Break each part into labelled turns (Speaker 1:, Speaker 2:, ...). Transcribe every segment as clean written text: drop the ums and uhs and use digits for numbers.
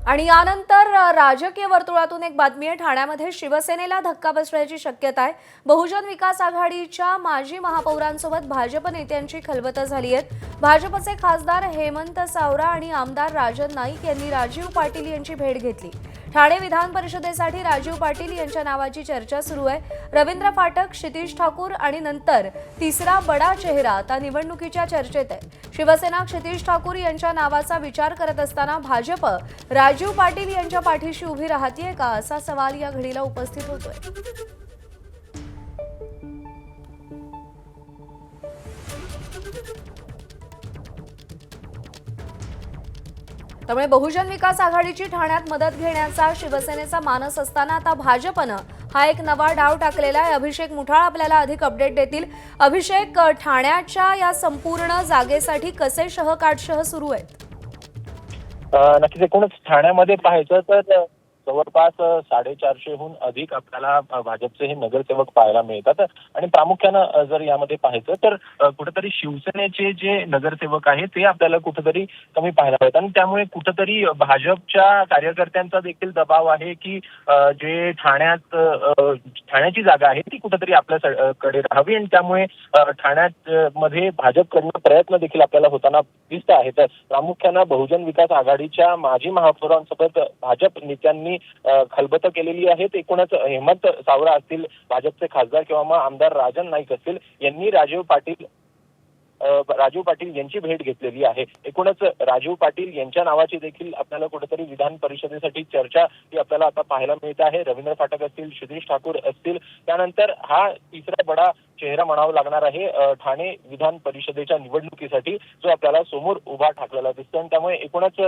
Speaker 1: आणि यानंतर राजकीय वर्तुळातून एक बातमी आहे। ठाण्यामध्ये शिवसेनेला धक्का बसण्याची शक्यता आहे। बहुजन विकास आघाडीच्या माजी महापौरांसोबत भाजप नेत्यांची खलबत झाली आहे। भाजपचे खासदार हेमंत सावरा आणि आमदार राजन नाईक यांनी राजीव पाटील यांची भेट घेतली। ठाणे विधान परिषदेसाठी राजीव पाटील यांच्या नावाची चर्चा सुरू आहे। रवींद्र फाटक, क्षितिज ठाकूर आणि नंतर तिसरा बडा चेहरा आता निवडणुकीच्या चर्चेत आहे। शिवसेना क्षितिज ठाकूर यांच्या नावाचा विचार करत असताना भाजप राजीव पाटील यांच्या पाठीशी उभी राहतेय का असा सवाल या घडीला उपस्थित होतोय। त्यामुळे बहुजन विकास आघाडीची ठाण्यात मदत घेण्याचा शिवसेनेचा मानस असताना आता भाजपनं हा एक नवा डाव टाकलेला आहे। अभिषेक मुठाळ आपल्याला अधिक अपडेट देतील। अभिषेक, ठाण्याच्या या संपूर्ण जागेसाठी कसे शहकाटशह सुरू आहेत?
Speaker 2: नक्कीच एकूणच ठाण्यामध्ये पाहायचं तर जवळपास 450हून अधिक आपल्याला भाजपचे हे नगरसेवक पाहायला मिळतात आणि प्रामुख्यानं जर यामध्ये पाहायचं तर कुठेतरी शिवसेनेचे जे नगरसेवक आहेत ते आपल्याला कुठेतरी कमी पाहायला मिळतात आणि त्यामुळे कुठेतरी भाजपच्या कार्यकर्त्यांचा देखील दबाव आहे की जे ठाण्याची जागा आहे ती कुठेतरी आपल्याकडे राहावी आणि त्यामुळे ठाण्यात मध्ये भाजपकडून प्रयत्न देखील आपल्याला होताना दिसत आहेत। प्रामुख्यानं बहुजन विकास आघाडीच्या माजी महापौरांसोबत भाजप नेत्यांनी खलबत केलेली आहे। एकूणच हेमंत सावरा असतील, भाजपचे खासदार किंवा मग आमदार राजन नाईक असतील यांनी राजीव पाटील यांची भेट घेतलेली आहे। एकूणच राजीव पाटील यांच्या नावाची देखील आपल्याला कुठेतरी विधान परिषदेसाठी चर्चा ही आपल्याला आता पाहायला मिळत आहे। रवींद्र फाटक असतील, क्षितिज ठाकूर असतील, त्यानंतर हा तिसरा बडा चेहरा म्हणावा लागणार आहे ठाणे विधान परिषदेच्या निवडणुकीसाठी जो आपल्याला समोर उभा ठाकलेला दिसतो आणि त्यामुळे एकूणच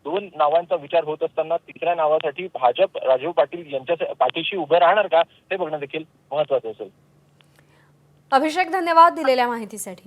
Speaker 2: दोन नावांचा विचार होत असताना तिसऱ्या नावासाठी भाजप राजीव पाटील यांच्या पाठीशी उभं राहणार का हे बघणं देखील महत्त्वाचं असेल।
Speaker 1: अभिषेक, धन्यवाद दिलेल्या माहितीसाठी।